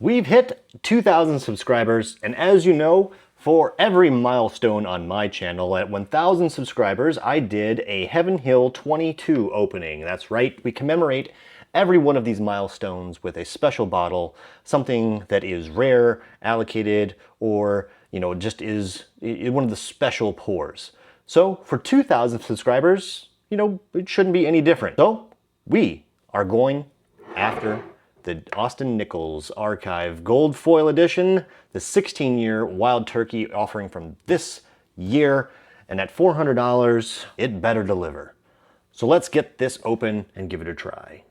We've hit 2,000 subscribers, and as you know, for every milestone on my channel at 1,000 subscribers, I did a Heaven Hill 22 opening. That's right, we commemorate every one of these milestones with a special bottle, something that is rare, allocated, or just is one of the special pours. So for 2,000 subscribers, it shouldn't be any different. So we are going after the Austin Nichols Archive Gold Foil Edition, the 16-year Wild Turkey offering from this year, and at $400, it better deliver. So let's get this open and give it a try.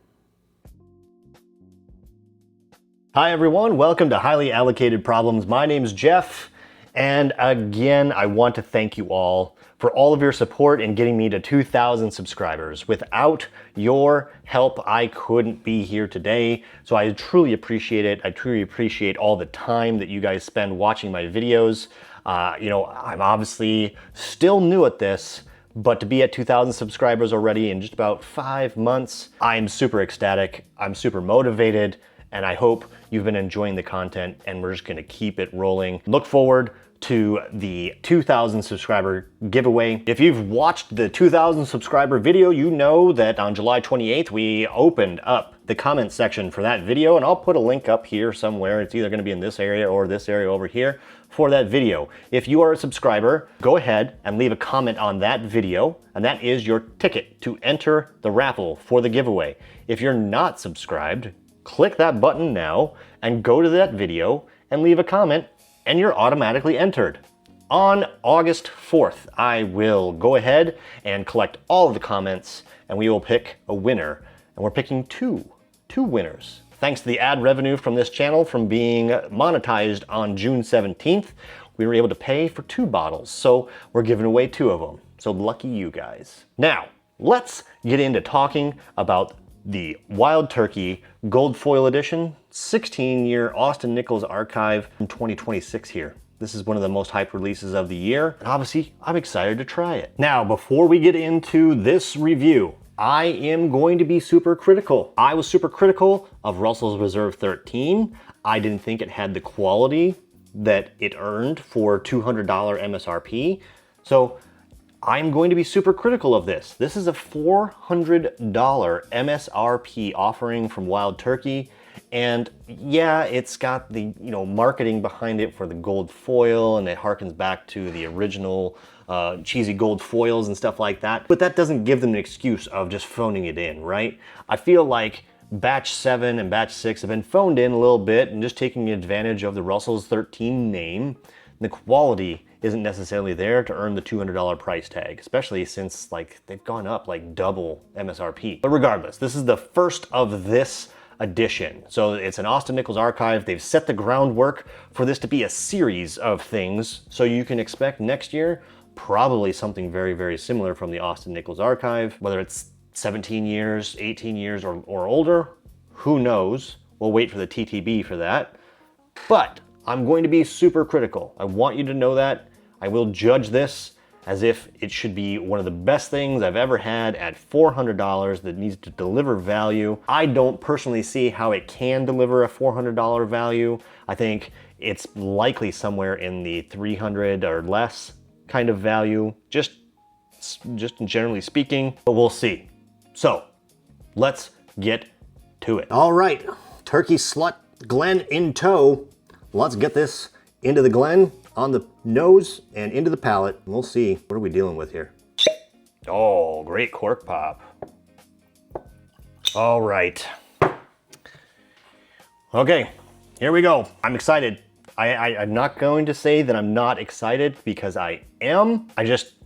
Hi everyone, welcome to Highly Allocated Problems. My name's Jeff, and again, I want to thank you all for all of your support in getting me to 2,000 subscribers. Without your help, I couldn't be here today, so I truly appreciate it. I truly appreciate all the time that you guys spend watching my videos. I'm obviously still new at this, but to be at 2,000 subscribers already in just about 5 months, I'm super ecstatic, I'm super motivated, and I hope you've been enjoying the content, and we're just gonna keep it rolling. Look forward to the 2,000 subscriber giveaway. If you've watched the 2,000 subscriber video, you know that on July 28th, we opened up the comment section for that video, and I'll put a link up here somewhere. It's either gonna be in this area or this area over here for that video. If you are a subscriber, go ahead and leave a comment on that video, and that is your ticket to enter the raffle for the giveaway. If you're not subscribed, click that button now and go to that video and leave a comment, and you're automatically entered. On August 4th, I will go ahead and collect all of the comments, and we will pick a winner. And we're picking two winners. Thanks to the ad revenue from this channel from being monetized on June 17th, we were able to pay for 2 bottles. So we're giving away 2 of them. So lucky you guys. Now, let's get into talking about the Wild Turkey Gold Foil Edition 16-year Austin Nichols Archive in 2026 here. This is one of the most hyped releases of the year, and obviously I'm excited to try it. Now, before we get into this review, I am going to be super critical. I was super critical of Russell's Reserve 13. I didn't think it had the quality that it earned for $200 MSRP. So I'm going to be super critical of this. This is a $400 MSRP offering from Wild Turkey. And yeah, it's got the marketing behind it for the gold foil, and it harkens back to the original cheesy gold foils and stuff like that. But that doesn't give them an excuse of just phoning it in, right? I feel like batch 7 and batch 6 have been phoned in a little bit and just taking advantage of the Russell's 13 name. The quality isn't necessarily there to earn the $200 price tag, especially since they've gone up like double MSRP. But regardless, this is the first of this edition. So it's an Austin Nichols Archive. They've set the groundwork for this to be a series of things. So you can expect next year probably something very, very similar from the Austin Nichols Archive, whether it's 17 years, 18 years, or older, who knows? We'll wait for the TTB for that. But I'm going to be super critical. I want you to know that. I will judge this as if it should be one of the best things I've ever had at $400 that needs to deliver value. I don't personally see how it can deliver a $400 value. I think it's likely somewhere in the $300 or less kind of value, just generally speaking, but we'll see. So let's get to it. All right, Turkey Slut Glen in tow. Let's get this into the Glen, on the nose, and into the palate. And we'll see, what are we dealing with here? Oh, great cork pop. All right. Okay, here we go. I'm excited. I'm not going to say that I'm not excited, because I am.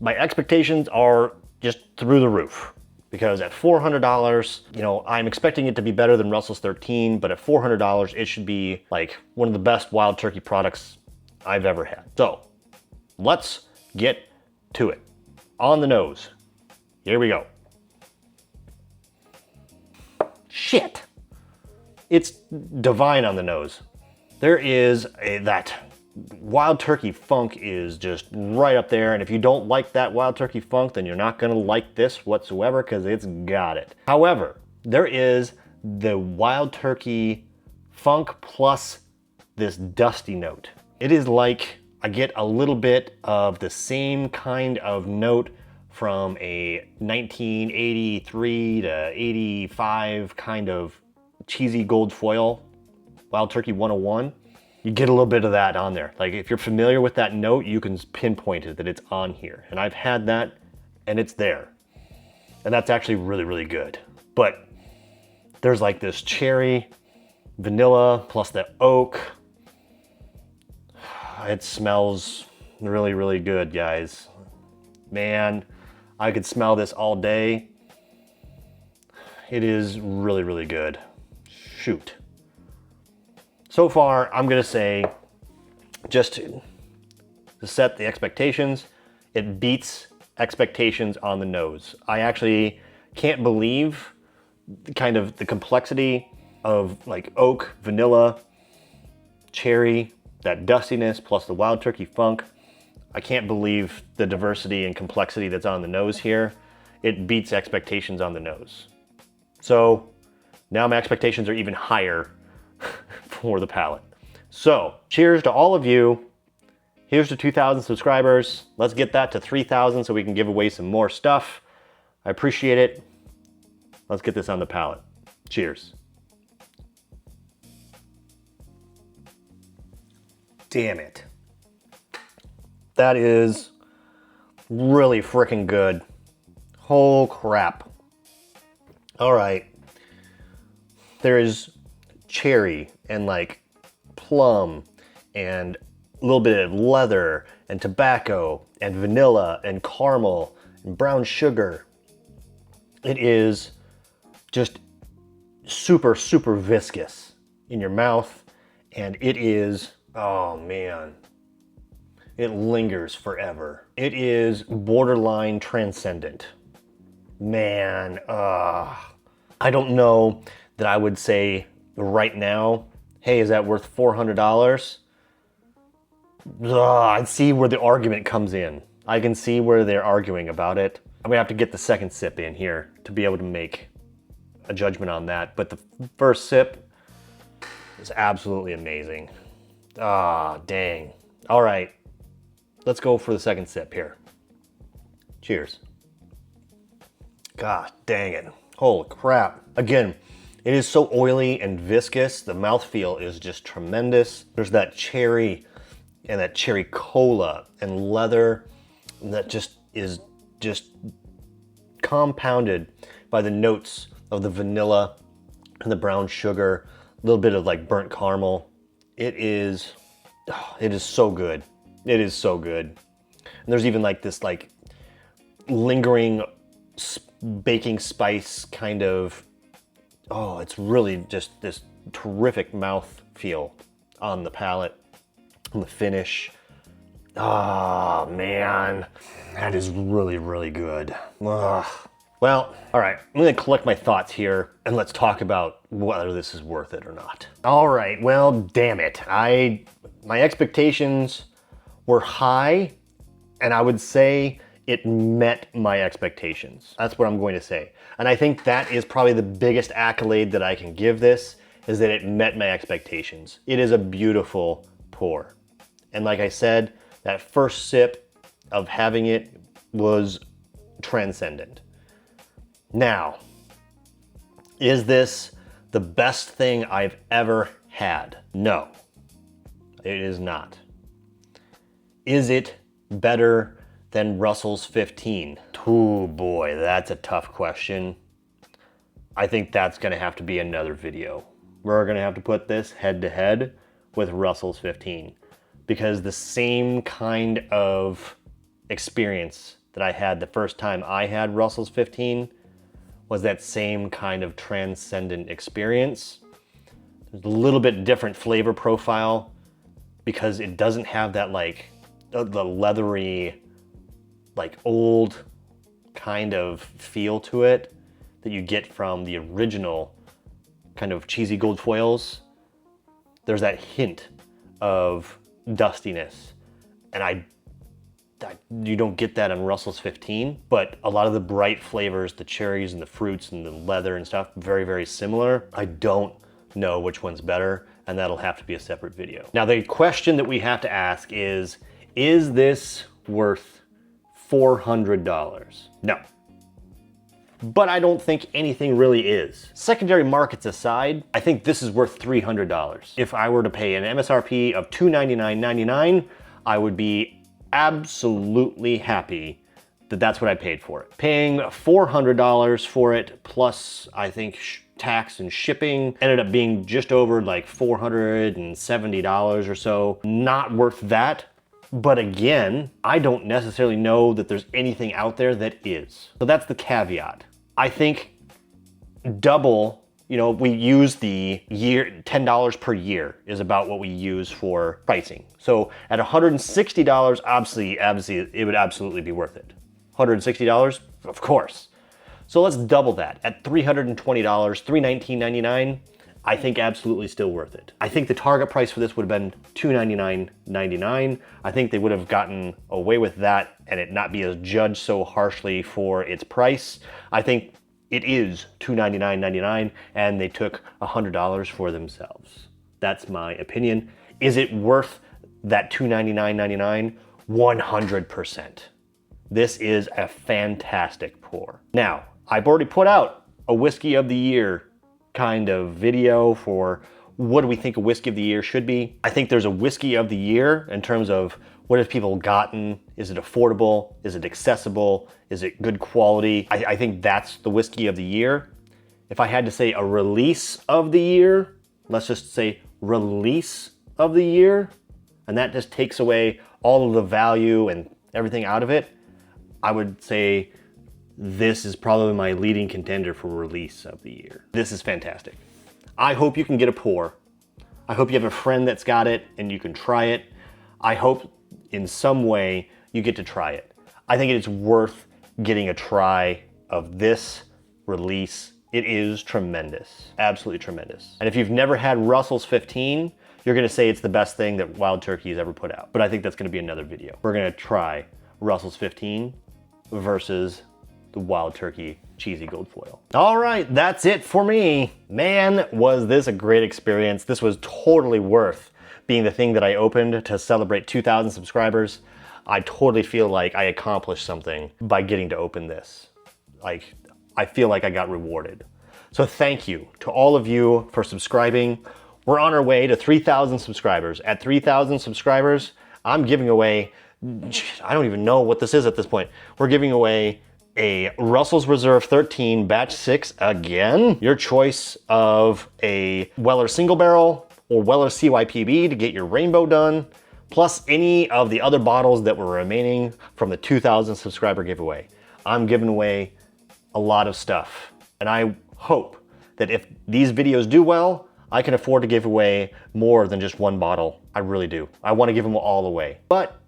My expectations are just through the roof. Because at $400, I'm expecting it to be better than Russell's 13, but at $400, it should be like one of the best Wild Turkey products I've ever had. So let's get to it. On the nose, here we go. Shit, it's divine on the nose. There is that Wild Turkey funk is just right up there, and if you don't like that Wild Turkey funk, then you're not gonna like this whatsoever, because it's got it. However, there is the Wild Turkey funk plus this dusty note. It is like I get a little bit of the same kind of note from a 1983 to 85 kind of cheesy gold foil Wild Turkey 101. You get a little bit of that on there. Like if you're familiar with that note, you can pinpoint it that it's on here. And I've had that and it's there. And that's actually really, really good. But there's like this cherry, vanilla, plus the oak. It smells really, really good, guys. Man, I could smell this all day. It is really, really good. Shoot. So far, I'm gonna say, just to set the expectations, it beats expectations on the nose. I actually can't believe kind of the complexity of like oak, vanilla, cherry, that dustiness, plus the Wild Turkey funk. I can't believe the diversity and complexity that's on the nose here. It beats expectations on the nose. So now my expectations are even higher for the palate. So cheers to all of you. Here's to 2,000 subscribers. Let's get that to 3,000 so we can give away some more stuff. I appreciate it. Let's get this on the palate. Cheers. Damn it. That is really freaking good. Oh crap. All right. There is cherry and like plum and a little bit of leather and tobacco and vanilla and caramel and brown sugar. It is just super, super viscous in your mouth, and it is, oh man, it lingers forever. It is borderline transcendent. Man, I don't know that I would say right now, hey, is that worth $400? I see where the argument comes in. I can see where they're arguing about it. I'm gonna have to get the second sip in here to be able to make a judgment on that. But the first sip is absolutely amazing. Ah, dang. All right, let's go for the second sip here. Cheers. God dang it. Holy crap. Again, it is so oily and viscous. The mouthfeel is just tremendous. There's that cherry and that cherry cola and leather that just is just compounded by the notes of the vanilla and the brown sugar, a little bit of like burnt caramel. It is so good. It is so good. And there's even like this like lingering baking spice kind of, oh, it's really just this terrific mouth feel on the palate, on the finish. Ah, man, that is really, really good. Ugh. Well, all right, I'm gonna collect my thoughts here and let's talk about whether this is worth it or not. All right, well, damn it. My expectations were high, and I would say it met my expectations. That's what I'm going to say. And I think that is probably the biggest accolade that I can give this, is that it met my expectations. It is a beautiful pour. And like I said, that first sip of having it was transcendent. Now, is this the best thing I've ever had? No, it is not. Is it better than Russell's 15? Oh boy, that's a tough question. I think that's gonna have to be another video. We're gonna have to put this head to head with Russell's 15, because the same kind of experience that I had the first time I had Russell's 15 was that same kind of transcendent experience. There's a little bit different flavor profile because it doesn't have that like the leathery, like old kind of feel to it that you get from the original kind of cheesy gold foils. There's that hint of dustiness, and you don't get that on Russell's 15, but a lot of the bright flavors, the cherries and the fruits and the leather and stuff, very, very similar. I don't know which one's better, and that'll have to be a separate video. Now, the question that we have to ask is this worth $400? No. But I don't think anything really is. Secondary markets aside, I think this is worth $300. If I were to pay an MSRP of $299.99, I would be absolutely happy that that's what I paid for it. Paying $400 for it, plus I think tax and shipping, ended up being just over like $470 or so. Not worth that. But again, I don't necessarily know that there's anything out there that is. So that's the caveat. I think double, you know, we use the year, $10 per year is about what we use for pricing. So at $160, obviously, it would absolutely be worth it. $160, of course. So let's double that. At $320, $319.99, I think absolutely still worth it. I think the target price for this would have been $299.99. I think they would have gotten away with that and it not be as judged so harshly for its price. I think it is $299.99 and they took $100 for themselves. That's my opinion. Is it worth that $299.99? 100%. This is a fantastic pour. Now, I've already put out a whiskey of the year kind of video for what do we think a whiskey of the year should be. I think there's a whiskey of the year in terms of what have people gotten? Is it affordable? Is it accessible? Is it good quality? I think that's the whiskey of the year. If I had to say a release of the year, let's just say release of the year, and that just takes away all of the value and everything out of it, I would say this is probably my leading contender for release of the year. This is fantastic. I hope you can get a pour. I hope you have a friend that's got it and you can try it. I hope in some way you get to try it. I think it's worth getting a try of this release. It is tremendous, absolutely tremendous. And if you've never had Russell's 15, you're gonna say it's the best thing that Wild Turkey has ever put out. But I think that's gonna be another video. We're gonna try Russell's 15 versus the Wild Turkey Cheesy Gold Foil. All right, that's it for me. Man, was this a great experience. This was totally worth being the thing that I opened to celebrate 2,000 subscribers. I totally feel like I accomplished something by getting to open this. Like, I feel like I got rewarded. So thank you to all of you for subscribing. We're on our way to 3,000 subscribers. At 3,000 subscribers, I'm giving away, I don't even know what this is at this point. We're giving away a Russell's Reserve 13 Batch 6 again. Your choice of a Weller Single Barrel or Weller CYPB to get your rainbow done, plus any of the other bottles that were remaining from the 2,000 subscriber giveaway. I'm giving away a lot of stuff, and I hope that if these videos do well, I can afford to give away more than just one bottle. I really do. I want to give them all away, but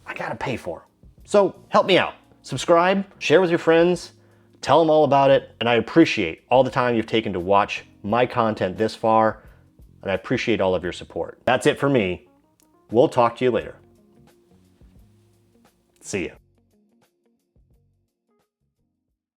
I gotta pay for them. So help me out. Subscribe, share with your friends, tell them all about it, and I appreciate all the time you've taken to watch my content this far, and I appreciate all of your support. That's it for me. We'll talk to you later. See ya.